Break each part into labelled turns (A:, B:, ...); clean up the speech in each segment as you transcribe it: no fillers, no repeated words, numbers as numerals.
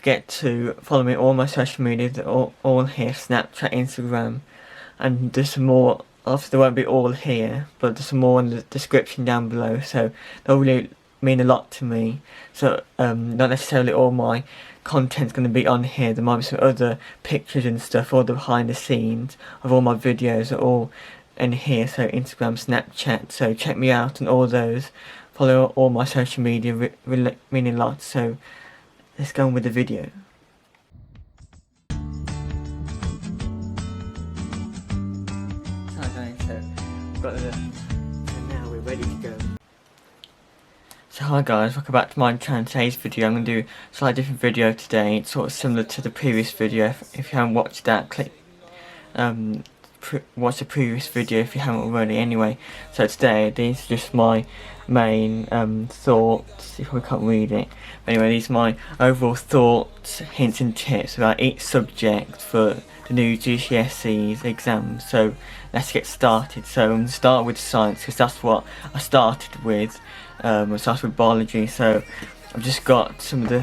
A: forget to follow me on all my social media. They're all here: Snapchat, Instagram, and there's some more. Obviously, they won't be all here, but there's some more in the description down below. So they'll really mean a lot to me. So not necessarily all my content's going to be on here. There might be some other pictures and stuff, all the behind the scenes of all my videos are all in here. So Instagram, Snapchat. So check me out on all those. Follow all my social media, really mean a lot. So let's go on with the video. Hi guys, so I've got the, so now we're ready to go. So hi guys, welcome back to my channel. Today's video, I'm going to do a slightly different video today. It's sort of similar to the previous video. If you haven't watched that, click watch the previous video if you haven't already. Anyway, so today these are just my main thoughts. If we can't read it, but anyway, these are my overall thoughts, hints and tips about each subject for the new GCSEs exams. So let's get started. So I'm going to start with science because that's what I started with. I started with biology, so I've just got some of the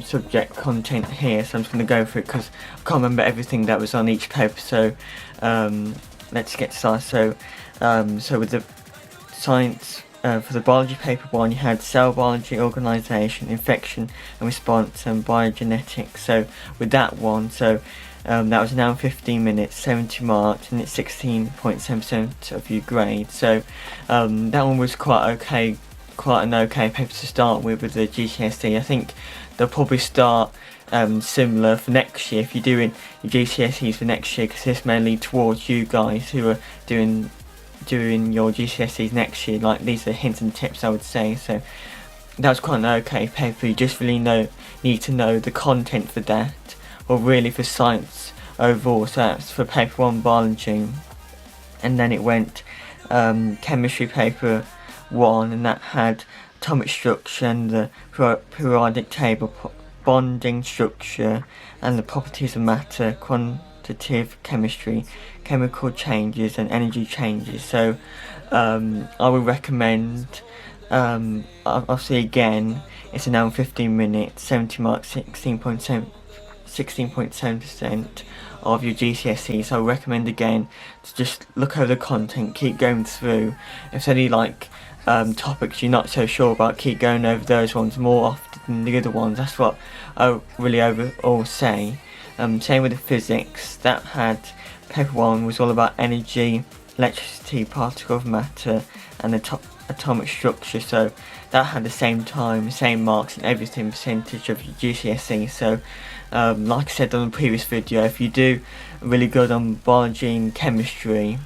A: subject content here, so I'm just going to go through it because I can't remember everything that was on each paper. So let's get started. So with the science, for the biology paper 1, you had cell biology, organisation, infection and response, and biogenetics. So with that one, so that was an hour and 15 minutes, 70 marks, and it's 16.7% of your grade. So that one was quite an okay paper to start with the GCSE. I think they'll probably start similar for next year if you're doing your GCSEs for next year, because this may lead towards you guys who are doing your GCSEs next year. Like, these are hints and tips, I would say. So that was quite an okay paper. You just really need to know the content for that, or really for science overall. So that's for paper 1 biology, and then it went chemistry paper 1, and that had atomic structure and the periodic table, bonding structure and the properties of matter, quantitative chemistry, chemical changes and energy changes. So I would recommend, obviously again, it's an hour and 15 minutes, 70 marks, 16.7% of your GCSE. So I recommend again to just look over the content, keep going through. If there's any like topics you're not so sure about, keep going over those ones more often than the other ones. That's what I really overall say. Same with the physics. That had paper 1 was all about energy, electricity, particle of matter and the atomic structure. So that had the same time, same marks and everything, percentage of your GCSE. So like I said on the previous video, if you do really good on biology and chemistry,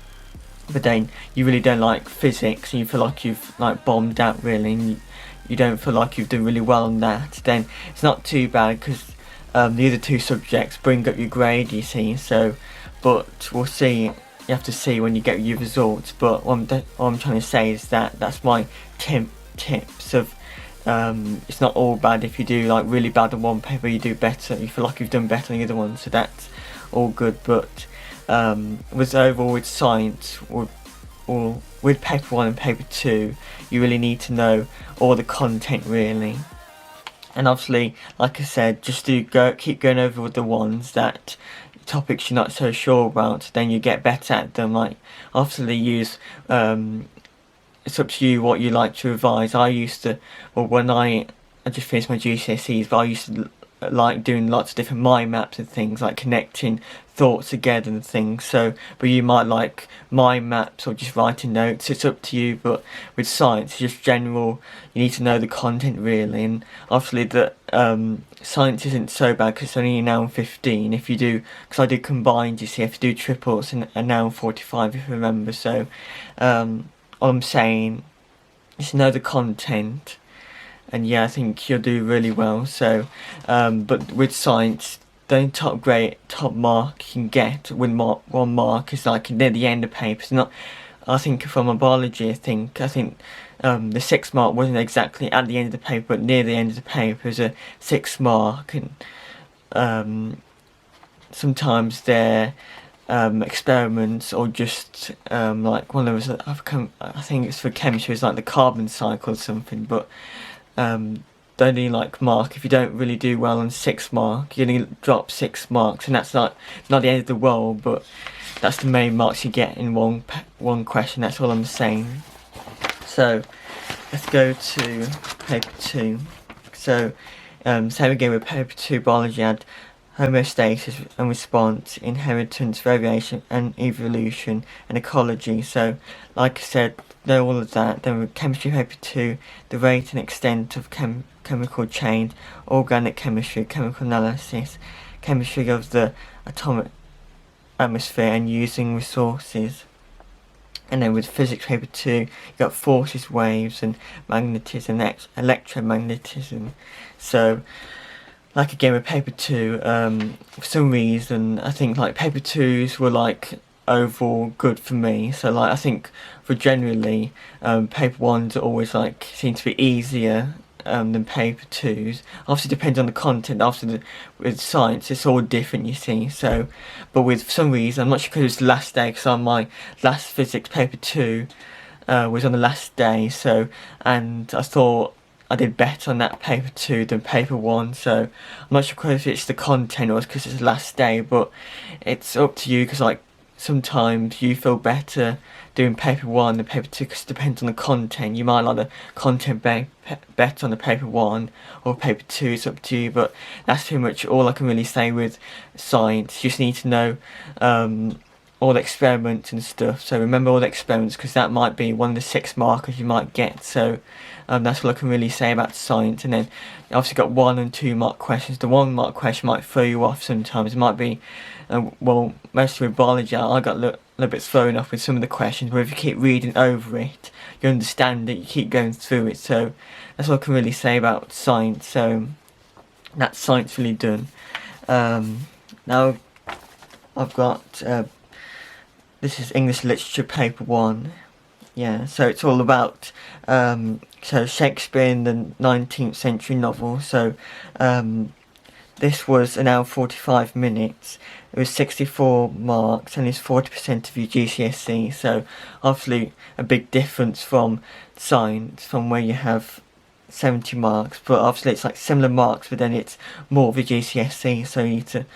A: but then you really don't like physics and you feel like you've like bombed out really, and you don't feel like you've done really well on that, then it's not too bad, because the other two subjects bring up your grade, you see. So, but we'll see. You have to see when you get your results. But what I'm trying to say is that that's my tips of it's not all bad. If you do like really bad on one paper, you do better, you feel like you've done better on the other one, so that's all good. But with overall with science, or with paper 1 and paper 2, you really need to know all the content really. And obviously, like I said, just keep going over with the ones that topics you're not so sure about, then you get better at them. Like, obviously use it's up to you what you like to revise. I used to, well, when I just finished my GCSEs, but I used to like doing lots of different mind maps and things, like connecting thoughts together and things. So, but you might like mind maps or just writing notes. It's up to you. But with science, it's just general. You need to know the content really, and obviously the science isn't so bad because it's only an hour and 15. If you do, because I did combined, you see, if you do triple, it's an hour and 45 if you remember. So all I'm saying is know the content. And yeah, I think you'll do really well. So, but with science, the only top mark you can get with 1 mark is like near the end of papers. Not, I think from a biology, I think the 6 mark wasn't exactly at the end of the paper, but near the end of the paper is a 6 mark, and sometimes they're experiments, or just like one of us, I think it's for chemistry, it's like the carbon cycle or something. But only like mark if you don't really do well on 6 mark. You only drop 6 marks, and that's not the end of the world, but that's the main marks you get in one question. That's all I'm saying. So let's go to paper 2. So same again with paper 2 biology. Had homeostasis and response, inheritance, variation and evolution, and ecology. So like I said, know all of that. Then with chemistry paper 2, the rate and extent of chemical change, organic chemistry, chemical analysis, chemistry of the atomic atmosphere and using resources. And then with physics paper 2, you got forces, waves and magnetism, electromagnetism. So like again with paper 2, for some reason I think like paper 2s were like overall good for me. So like I think for generally paper 1s always like seem to be easier than paper 2s. Obviously depends on the content. With science it's all different, you see. So but with some reason, I'm not sure because it was the last day, because on my last physics paper 2 was on the last day, so, and I thought I did better on that paper 2 than paper 1, so I'm not sure if it's the content or because it's the last day, but it's up to you, because like sometimes you feel better doing paper 1 than paper 2, because it depends on the content. You might like the content better on the paper 1 or paper 2, it's up to you, but that's pretty much all I can really say with science. You just need to know all the experiments and stuff, so remember all the experiments, because that might be one of the 6 markers you might get. So that's what I can really say about science. And then you obviously got 1 and 2 mark questions. The 1 mark question might throw you off sometimes. It might be well, mostly with biology I got a little bit thrown off with some of the questions, but if you keep reading over it, you understand it, you keep going through it. So that's what I can really say about science. So that's science really done. Now I've got this is English literature paper 1. Yeah, so it's all about so Shakespeare in the 19th century novel. So this was an hour 45 minutes. It was 64 marks and it's 40% of your GCSE. So obviously a big difference from science, from where you have 70 marks, but obviously it's like similar marks, but then it's more of a GCSE, so you need to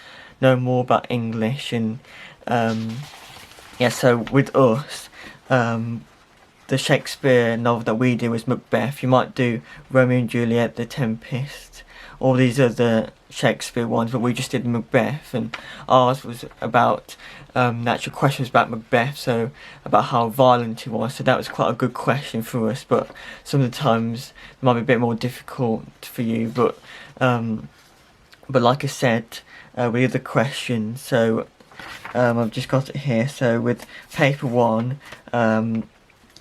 A: know more about English. And yeah, so with us, the Shakespeare novel that we do is Macbeth. You might do Romeo and Juliet, The Tempest, all these other Shakespeare ones, but we just did Macbeth, and ours was about the actual question was about Macbeth, so about how violent he was. So that was quite a good question for us, but some of the times it might be a bit more difficult for you. But like I said, with the other questions, so I've just got it here. So with paper 1,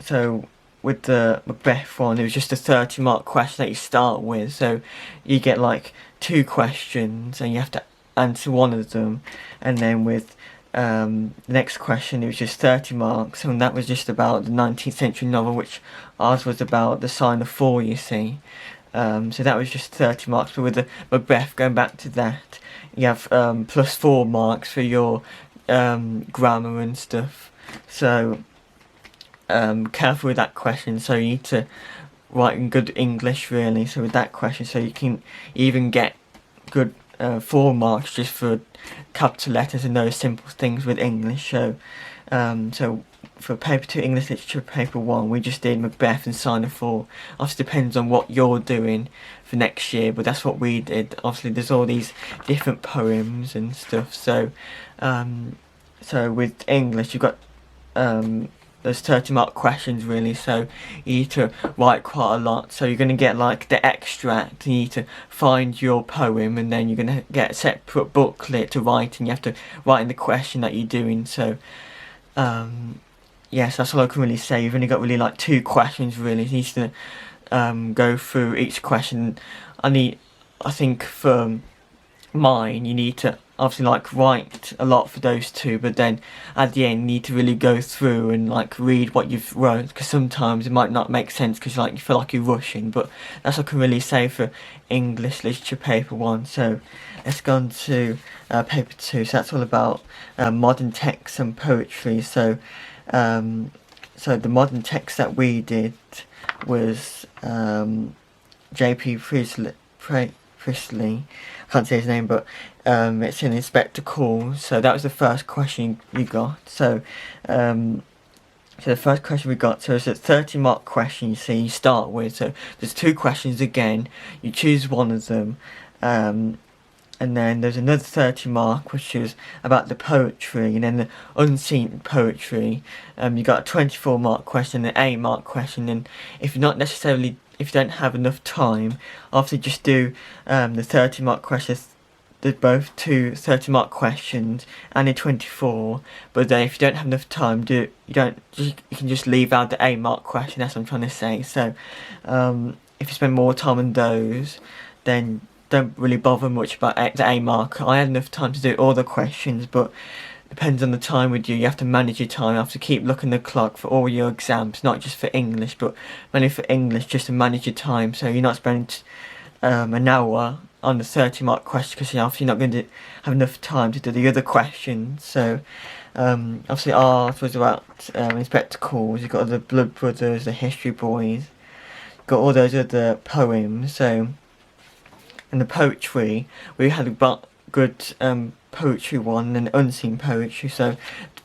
A: so with the Macbeth one, it was just a 30 mark question that you start with. So you get like 2 questions and you have to answer one of them. And then with the next question, it was just 30 marks. And that was just about the 19th century novel, which ours was about the Sign of Four, you see. So that was just 30 marks. But with the Macbeth, going back to that, you have plus 4 marks for your grammar and stuff. So careful with that question. So you need to write in good English, really. So with that question, so you can even get good 4 marks just for capital letters and those simple things with English. So so for paper 2 English literature paper 1, we just did Macbeth and Sign of Four. Obviously depends on what you're doing for next year, but that's what we did. Obviously there's all these different poems and stuff. So so with English you've got there's 30 mark questions, really, so you need to write quite a lot. So you're going to get like the extract, you need to find your poem, and then you're going to get a separate booklet to write, and you have to write in the question that you're doing. So yes, that's all I can really say. You've only got really like 2 questions, really. You need to go through each question. I think for mine, you need to obviously like write a lot for those 2, but then at the end you need to really go through and like read what you've wrote, because sometimes it might not make sense because like you feel like you're rushing. But that's what I can really say for English literature paper 1. So let's go on to paper 2. So that's all about modern texts and poetry. So so the modern text that we did was JP Priestley, I can't say his name, but it's an inspector call. So that was the first question you got. So the first question we got, so it's a 30-mark question, you see, you start with. So there's 2 questions again, you choose one of them, and then there's another 30-mark, which is about the poetry, and then the unseen poetry. You got a 24-mark question, an 8-mark question, and if you don't have enough time, after just do the 30-mark questions. There's both 2 30-mark questions and a 24, but then if you don't have enough time, you can just leave out the 8-mark question. That's what I'm trying to say. So if you spend more time on those, then don't really bother much about the 8-mark. I had enough time to do all the questions, but depends on the time with you. You have to manage your time. You have to keep looking at the clock for all your exams, not just for English, but mainly for English, just to manage your time, so you're not spending an hour on the 30-mark question, because you're not going to have enough time to do the other questions. So obviously ours was about inspector calls. You've got the Blood Brothers, the History Boys, got all those other poems. So in the poetry, we had a good poetry one and unseen poetry. So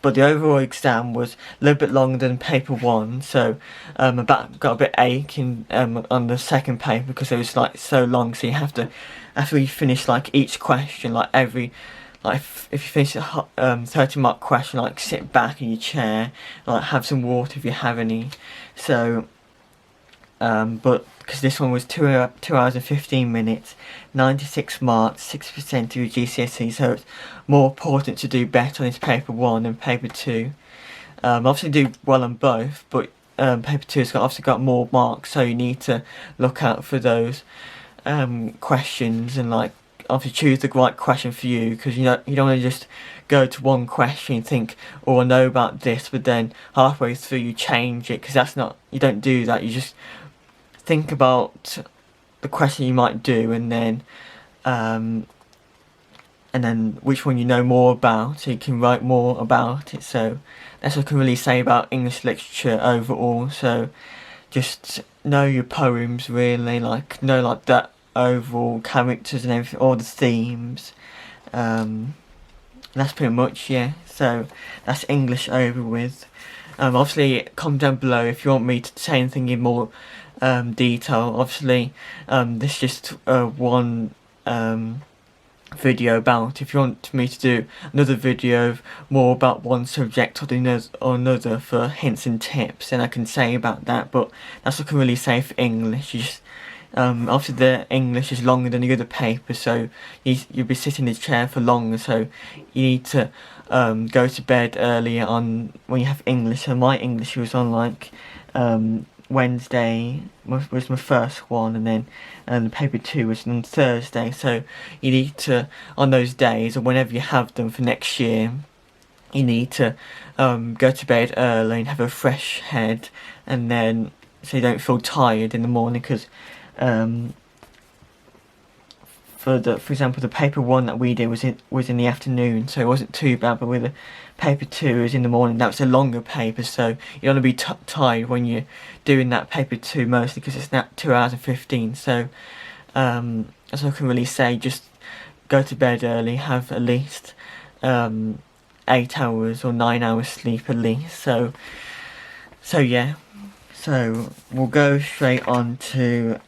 A: but the overall exam was a little bit longer than paper 1, so I got a bit aching on the second paper, because it was like so long. So you have to, after you finish like each question, like if you finish a 30-mark question, like sit back in your chair, like have some water if you have any. So but because this one was 2 hours and 15 minutes, 96 marks, 6% of your GCSE, so it's more important to do better on this paper 1 than paper 2. Obviously do well on both, but paper 2 has obviously got more marks, so you need to look out for those questions, and like obviously choose the right question for you, because you don't want to just go to one question and think, oh, I know about this, but then halfway through you change it, because you don't do that. You just think about the question you might do, and then which one you know more about, so you can write more about it. So that's what I can really say about English literature overall. So just know your poems, really, like know like that overall characters and everything, all the themes. That's pretty much, yeah. So that's English over with. Obviously comment down below if you want me to say anything in more detail. Obviously this is just one video about. If you want me to do another video more about one subject or another for hints and tips, then I can say about that. But that's what I can really say for English. You just obviously the English is longer than the other paper, so you'll be sitting in the chair for longer, so you need to go to bed earlier on when you have English. So my English was on like Wednesday was my first one, and then the paper 2 was on Thursday. So you need to, on those days or whenever you have them for next year, you need to go to bed early and have a fresh head, and then so you don't feel tired in the morning, because for example the paper 1 that we did was in the afternoon, so it wasn't too bad. But with the paper 2 is in the morning, that was a longer paper, so you don't want to be tired when you're doing that paper 2, mostly because it's now 2 hours and 15. So that's all I can really say. Just go to bed early, have at least 8 hours or 9 hours sleep at least. So yeah, so we'll go straight on to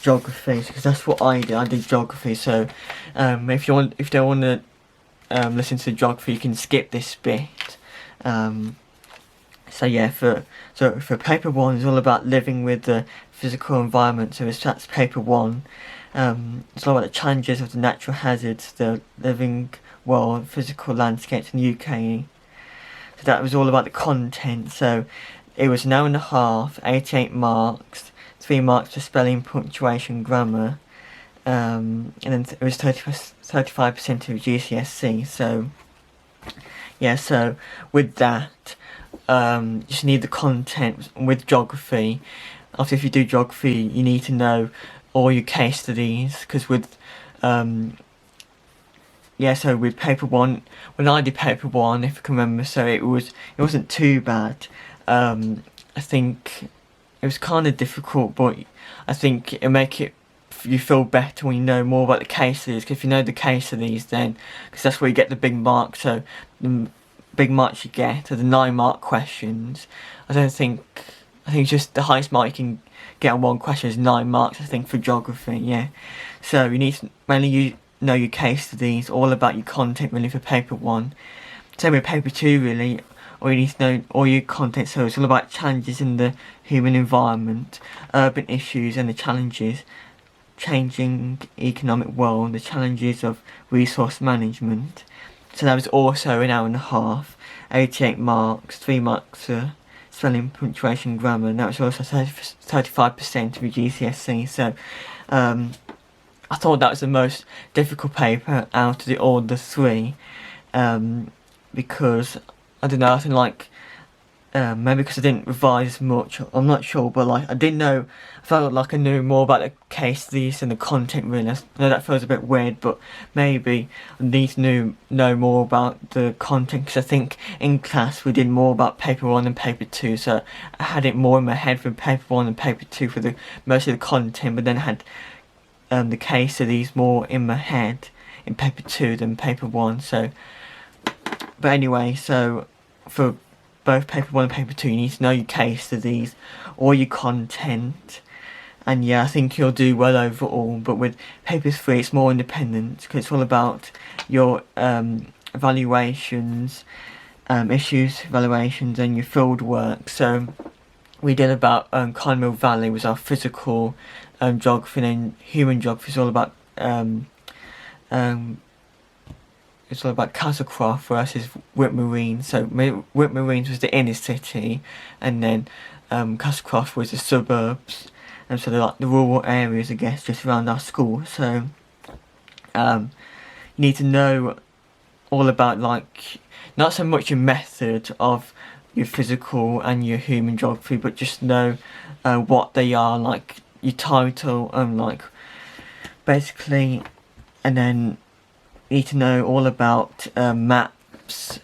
A: geography, because that's what I did. I did geography. So if you don't want to listen to geography, you can skip this bit. So yeah, for paper 1 is all about living with the physical environment. So that's paper 1. It's all about the challenges of the natural hazards, the living world, physical landscapes in the UK. So that was all about the content. So it was an hour and a half, 88 marks, 3 marks for spelling, punctuation, grammar, and then it was 35% of GCSE. So yeah, so with that, you just need the content. With geography, after if you do geography, you need to know all your case studies, because with so with paper 1, when I did paper 1, if I can remember, so it wasn't too bad. I think it was kind of difficult, but I think it'll make you feel better when you know more about the case studies. Because if you know the case studies, then because that's where you get the big marks. So the big marks you get are the 9-mark questions. I think just the highest mark you can get on one question is 9 marks. I think for geography, yeah. So you need to mainly know your case studies, all about your content really for paper 1. Same with paper 2 really. Or you need to know all your content, so it's all about challenges in the human environment, urban issues and the challenges, changing economic world, the challenges of resource management. So that was also an hour and a half, 88 marks, 3 marks for spelling, punctuation, grammar, and that was also 35% of your GCSE. So I thought that was the most difficult paper out of all the 3, because I don't know, I think maybe because I didn't revise much, I'm not sure, but I did know, I felt like I knew more about the case studies and the content really. I know that feels a bit weird, but maybe I need to know more about the content, because I think in class we did more about paper 1 and paper 2, so I had it more in my head for paper 1 and paper 2 for most of the content, but then I had the case studies more in my head in paper 2 than paper 1, so. But anyway, so for both paper 1 and paper 2, you need to know your case studies, all your content, and yeah, I think you'll do well overall. But with paper 3, it's more independent, because it's all about your evaluations, evaluations, and your field work. So we did about Carnmill Valley was our physical geography, and human geography is all about it's all about Castlecroft versus Whitmarine. So Whitmarine was the inner city, and then Castlecroft was the suburbs, and so they're like the rural areas, I guess, just around our school. So you need to know all about not so much your method of your physical and your human geography, but just know what they are, like your title, basically, and then you need to know all about maps,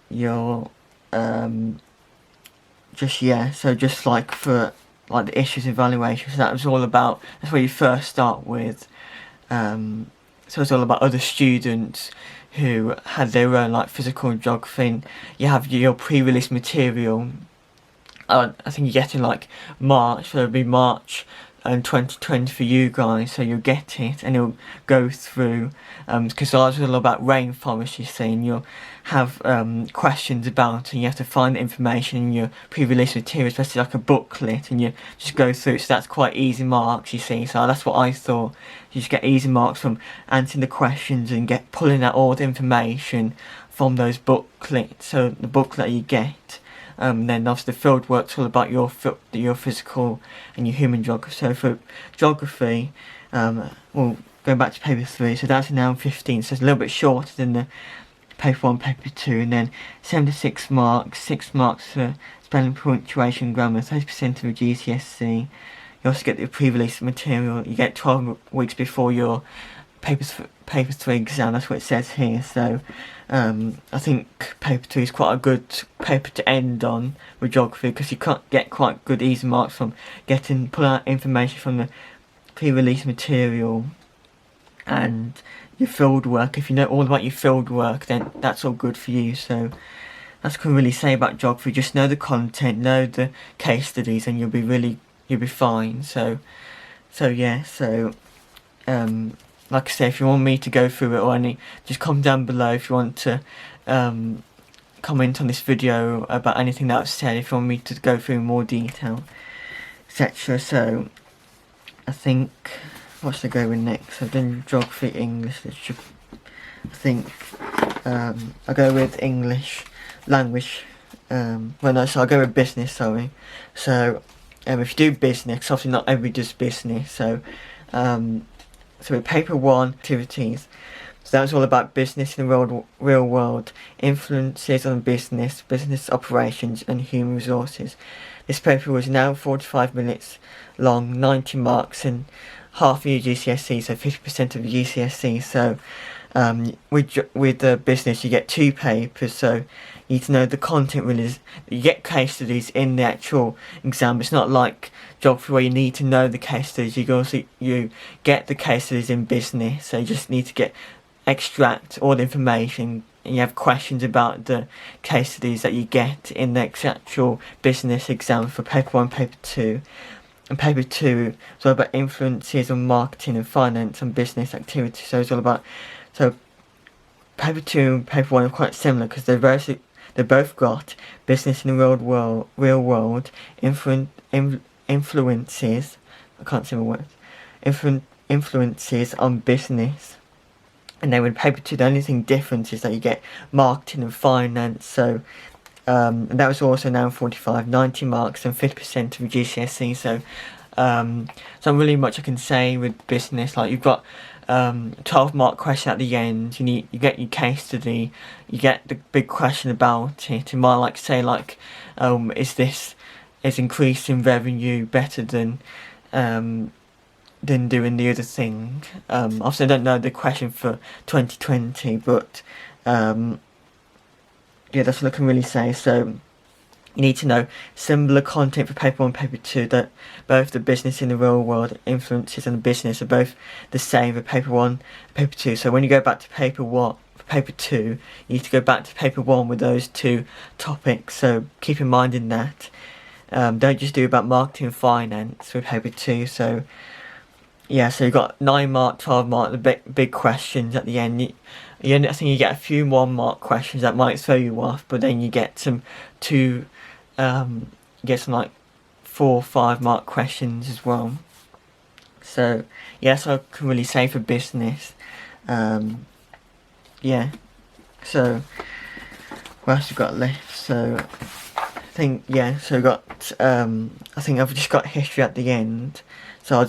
A: your so just for the issues evaluation. So that was all about, that's where you first start with. So it's all about other students who had their own physical geography. And you have your pre-release material. I think you get in March, so it'll be March 2020 for you guys, so you'll get it and it'll go through, because ours was all about rainforest, you see, and you'll have questions about it, and you have to find the information in your pre-release material, especially a booklet, and you just go through it. So that's quite easy marks, you see. So that's what I thought. You just get easy marks from answering the questions and pulling out all the information from those booklets. So the booklet you get. Then obviously the field work's all about your physical and your human geography. So for geography, going back to paper 3, so that's an hour and 15, so it's a little bit shorter than the paper 1, paper 2, and then 76 marks, 6 marks for spelling, punctuation, grammar, 30% of a GCSE. You also get the pre-release material, you get 12 weeks before your paper 3 exam, that's what it says here. So I think paper 2 is quite a good paper to end on with geography, because you can't get quite good easy marks from pulling out information from the pre-release material and your field work. If you know all about your field work, then that's all good for you. So that's what I can really say about geography. Just know the content, know the case studies, and you'll be fine. So yeah, like I say, if you want me to go through it or any, just comment down below if you want to comment on this video about anything that I've said, if you want me to go through in more detail, etc. So I think, what should I go with next? I've done geography, English, literature. I think I'll go with English language. So I'll go with business, sorry. So if you do business, obviously not everybody does business, so with paper 1, activities, so that was all about business in the real world, influences on business operations and human resources. This paper was now 45 minutes long, 90 marks, and half of your GCSE, so 50% of your GCSE. So with the business you get 2 papers, so you need to know the content really is. You get case studies in the actual exam. It's not like geography where you need to know the case studies. You get the case studies in business, so you just need to extract all the information, and you have questions about the case studies that you get in the actual business exam for paper 1, paper 2. And paper 2 is all about influences on marketing and finance and business activity. So it's all about, so paper 2 and paper 1 are quite similar because they both got business in the real world, influences, I can't say my words, influences on business. And then with paper 2, the only thing different is that you get marketing and finance. So and that was also now 45, 90 marks and 50% of GCSE. So not really much I can say with business. Like, you've got 12-mark question at the end. You get your case study. You get the big question about it. You might say is increasing revenue better than doing the other thing. Obviously I don't know the question for 2020, but yeah, that's all I can really say. So you need to know similar content for paper 1, paper 2, that both the business in the real world, influences and the business are both the same for paper 1 and paper 2. So when you go back to paper 2, you need to go back to paper 1 with those 2 topics. So keep in mind in that. Don't just do about marketing and finance with paper 2. So yeah, so you've got 9 mark, 12 mark, the big questions at the end. I think you get a few 1-mark questions that might throw you off, but then you get some 4 or 5-mark questions as well. So yeah, that's all I can really say for business. Yeah. So what else we got left? So I think so we got I think I've just got history at the end. So I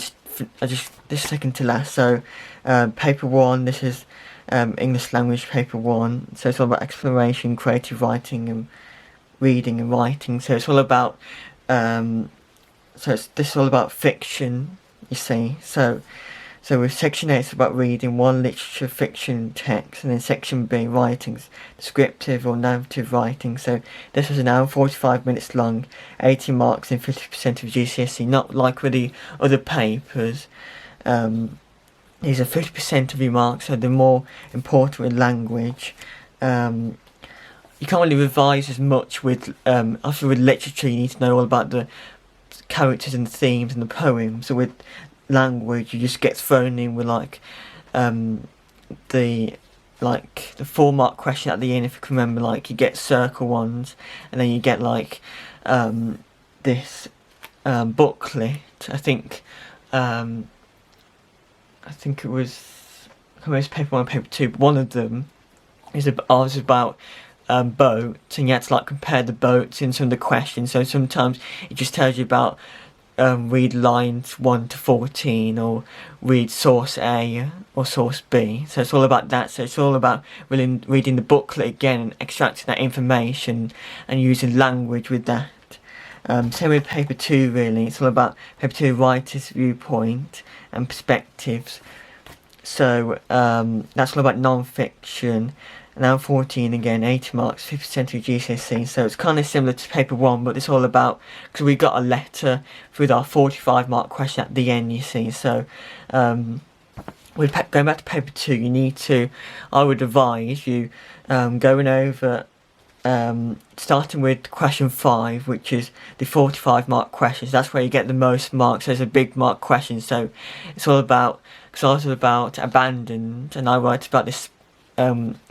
A: just this second to last. So paper 1, this is English language paper 1. So it's all about exploration, creative writing and reading and writing. So it's all about this is all about fiction, you see. So with section A, it's about reading 1 literature fiction text, and then section B, writings, descriptive or narrative writing. So this was an hour and 45 minutes long, 80 marks and 50% of GCSE, not like with the other papers. These are 50% of your marks, so they're more important with language. You can't really revise as much with, after with literature you need to know all about the characters and themes and the poems. So with language you just get thrown in with the 4-mark question at the end, if you can remember. You get circle ones, and then you get this booklet. I think it was paper 1, paper 2, but one of them was about boats, and you had to compare the boats in some of the questions. So sometimes it just tells you about read lines 1 to 14, or read source A or source B. So it's all about that. So it's all about really reading the booklet again and extracting that information and using language with that. Same with paper 2 really. It's all about paper 2 writer's viewpoint and perspectives. So that's all about non-fiction. Now 14 again, 80 marks, 50% of GCSE. So it's kind of similar to paper 1, but it's all about, because we got a letter with our 45-mark question at the end, you see. So going back to paper 2, I would advise you going over, starting with question 5, which is the 45-mark questions. That's where you get the most marks. There's a big mark question. So it's all about, because I was about abandoned, and I write about this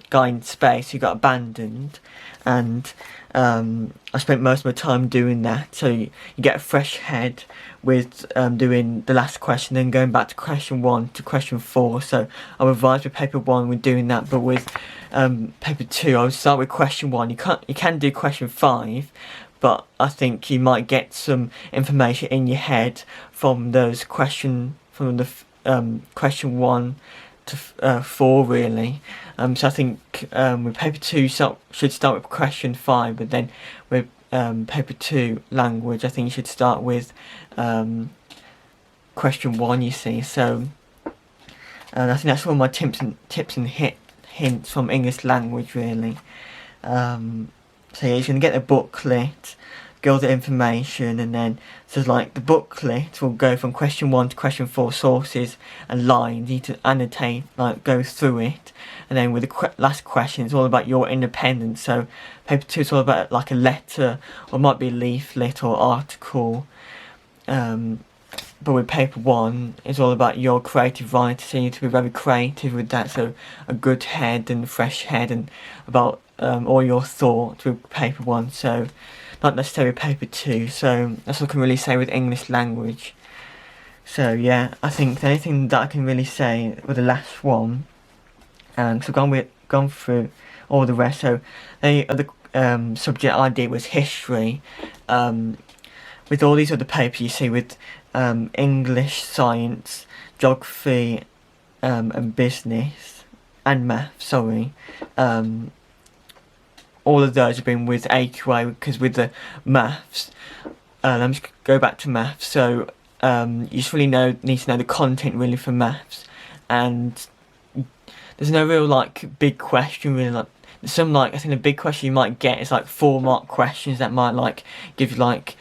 A: guy in space who got abandoned, and I spent most of my time doing that. So you get a fresh head with doing the last question, then going back to question 1 to question 4. So I would advise with paper 1 with doing that, but with paper 2 I would start with question 1. You can do question 5, but I think you might get some information in your head from those question 1 to 4 really. So I think with paper 2 should start with question 5, but then with paper 2 language I think you should start with question 1, you see. So I think that's all my tips and hints from English language really. So yeah, you're going to get a booklet, get all the information, and then so like the booklet will go from question 1 to question 4, sources and lines. You need to annotate, like go through it, and then with the last question it's all about your independence. So paper 2 is all about like a letter, or it might be a leaflet or article, but with paper 1 it's all about your creative writing, so you need to be very creative with that, so a good head and fresh head, and about all your thoughts with paper 1, so not necessarily paper 2. So that's what I can really say with English language. So yeah, I think the only thing that I can really say with the last one, because I've gone through all the rest. So the other subject I did was history. With all these other papers you see with English, science, geography, and business, and math, sorry, all of those have been with AQA, because with the maths, let me just go back to maths. So you just really need to know the content really for maths, and there's no real like big question really. Like some, like I think the big question you might get is like 4-mark questions that might like give you like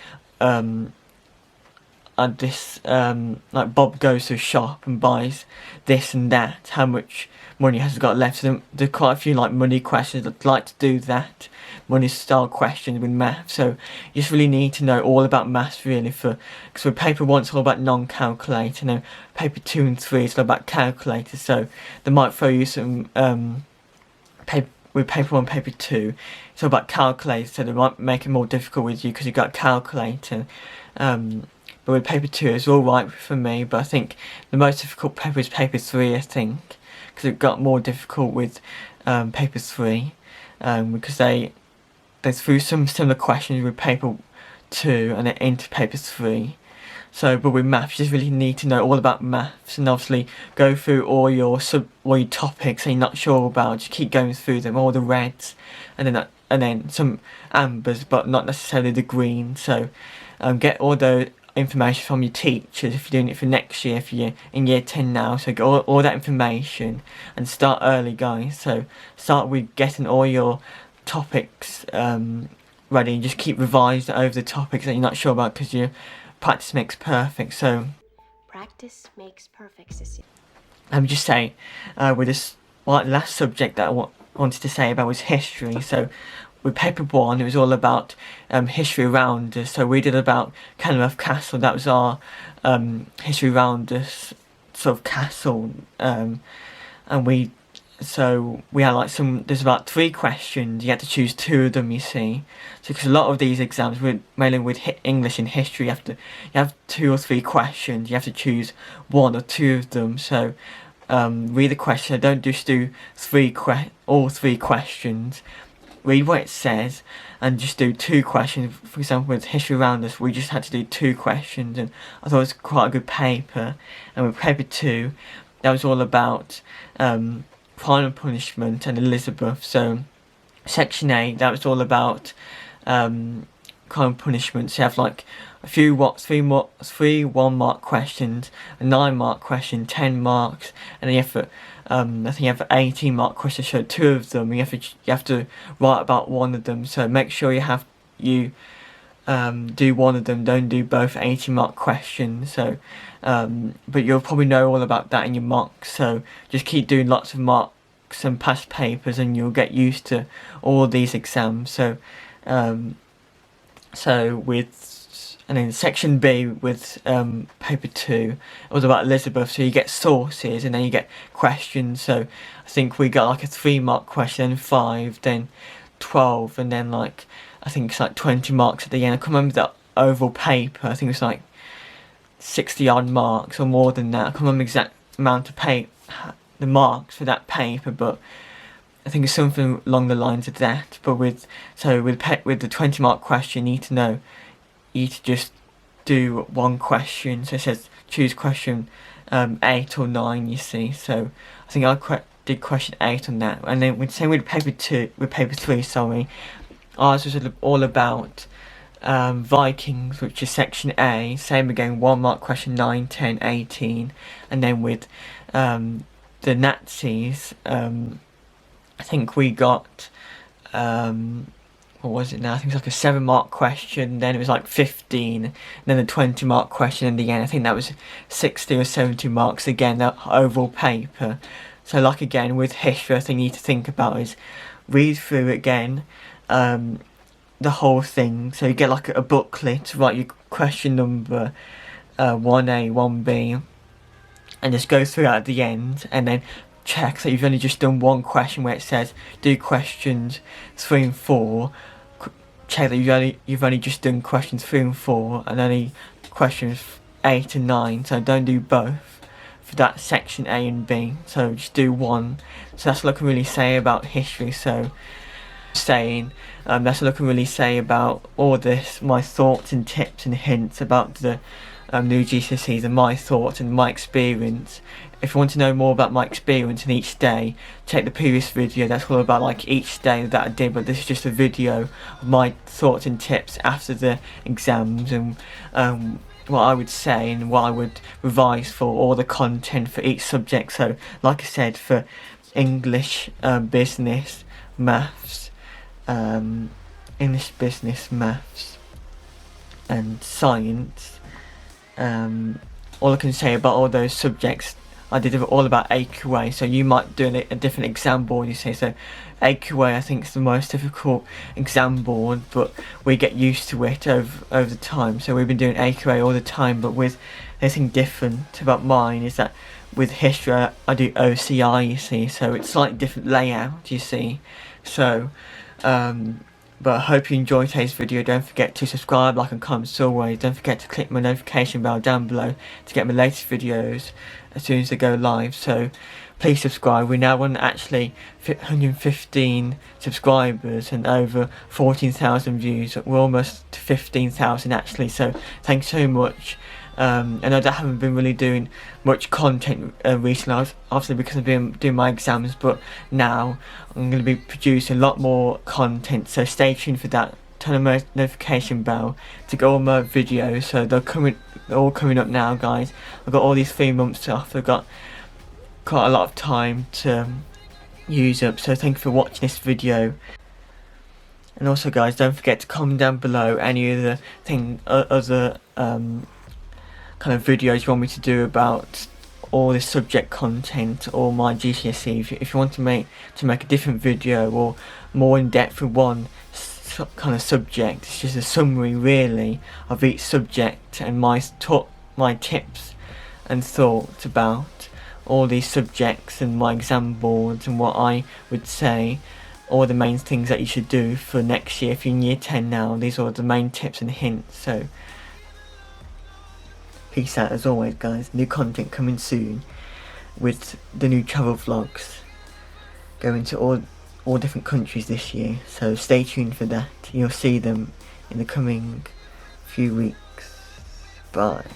A: this like Bob goes to a shop and buys this and that, how much money has got left. So there are quite a few like money questions. I'd like to do that money style questions with math. So you just really need to know all about maths really, because with paper 1 it's all about non-calculator, and then paper 2 and 3 it's all about calculators. So they might throw you some with paper 1, paper 2 it's all about calculators, so they might make it more difficult with you because you've got a calculator. But with paper 2 it's alright for me, but I think the most difficult paper is paper 3, I think, because it got more difficult with paper 3, because they threw some similar questions with paper 2 and then into paper 3. So, but with maths you just really need to know all about maths, and obviously go through all your topics that you're not sure about. Just keep going through them, all the reds, and then some ambers, but not necessarily the green. So get all the information from your teachers if you're doing it for next year, if you're in year 10 now. So get all that information and start early, guys. So start with getting all your topics ready, and just keep revising over the topics that you're not sure about, because your practice makes perfect. So
B: practice makes perfect, sister.
A: Let me just say with this last subject that I wanted to say about was history. So with paper 1 it was all about history around us. So we did about Kenilworth Castle. That was our history around us sort of castle, and we had like there's about 3 questions. You had to choose 2 of them, you see. So because a lot of these exams, mainly with English and history, you have 2 or 3 questions. You have to choose 1 or 2 of them. So read the question. Don't just do all 3 questions. Read what it says and just do 2 questions. For example, with history around us, we just had to do 2 questions, and I thought it was quite a good paper. And with paper 2, that was all about Crime and Punishment and Elizabeth. So section A, that was all about Crime and Punishment. So you have like a few 3 1-mark questions, a 9-mark question, 10 marks, and then you have I think you have 18-mark questions. So 2 of them you have to write about 1 of them. So make sure you do 1 of them. Don't do both 18-mark questions. So but you'll probably know all about that in your mocks. So just keep doing lots of mocks and past papers, and you'll get used to all these exams. So and then section B with paper 2, it was about Elizabeth. So you get sources and then you get questions. So I think we got like a 3-mark question, then 5, then 12, and then like I think it's like 20 marks at the end. I can't remember the overall paper. I think it was like 60 odd marks or more than that. I can't remember the exact amount of the marks for that paper, but I think it's something along the lines of that. But with the 20-mark question, you need to just do 1 question. So it says choose question 8 or 9, you see. So I think I did question 8 on that. And then same with paper 3, sorry, ours was all about Vikings, which is section A. Same again, 1-mark question 9, 10, 18. And then with the Nazis, I think we got what was it now? I think it was like a 7-mark question, then it was like 15, then a 20-mark question in the end. I think that was 60 or 70 marks again, that overall paper. So like again, with history, I think you need to think about is read through again the whole thing. So you get like a booklet to write your question number 1A, 1B, and just go through at the end, and then check that you've only just done one question where it says do questions 3 and 4. Check that you've only just done questions 3 and 4 and only questions 8 and 9. So don't do both for that section A and B. So just do one. So that's what I can really say about history. So that's what I can really say about all this, my thoughts and tips and hints about the new GCSEs and my thoughts and my experience. If you want to know more about my experience in each day, check the previous video. That's all about like each day that I did, but this is just a video of my thoughts and tips after the exams, and what I would say and what I would revise for all the content for each subject. So like I said, for English, business, maths, English, business, maths and science, all I can say about all those subjects, I did it all about AQA. So you might do a different exam board, you say. So AQA I think is the most difficult exam board, but we get used to it over the time. So we've been doing AQA all the time, but with anything different about mine is that with history I do OCI, you see. So it's slightly different layout, you see. So but I hope you enjoyed today's video. Don't forget to subscribe, like and comment as always. Don't forget to click my notification bell down below to get my latest videos as soon as they go live. So please subscribe. We're now on actually 115 subscribers and over 14,000 views. We're almost to 15,000 actually. So thanks so much. I know that I haven't been really doing much content recently, obviously because I've been doing my exams, but now I'm going to be producing a lot more content, so stay tuned for that. Turn on my notification bell to get all my videos, so they're all coming up now, guys. I've got all these 3 months off, I've got quite a lot of time to use up, so thank you for watching this video. And also guys, don't forget to comment down below any other other kind of videos you want me to do about all this subject content or my GCSE. If you want to make a different video or more in depth with one kind of subject, it's just a summary really of each subject and my tips and thoughts about all these subjects and my exam boards and what I would say, all the main things that you should do for next year. If you're in year 10 now, these are the main tips and hints. So peace out as always guys. New content coming soon with the new travel vlogs, going to all different countries this year, so stay tuned for that. You'll see them in the coming few weeks. Bye.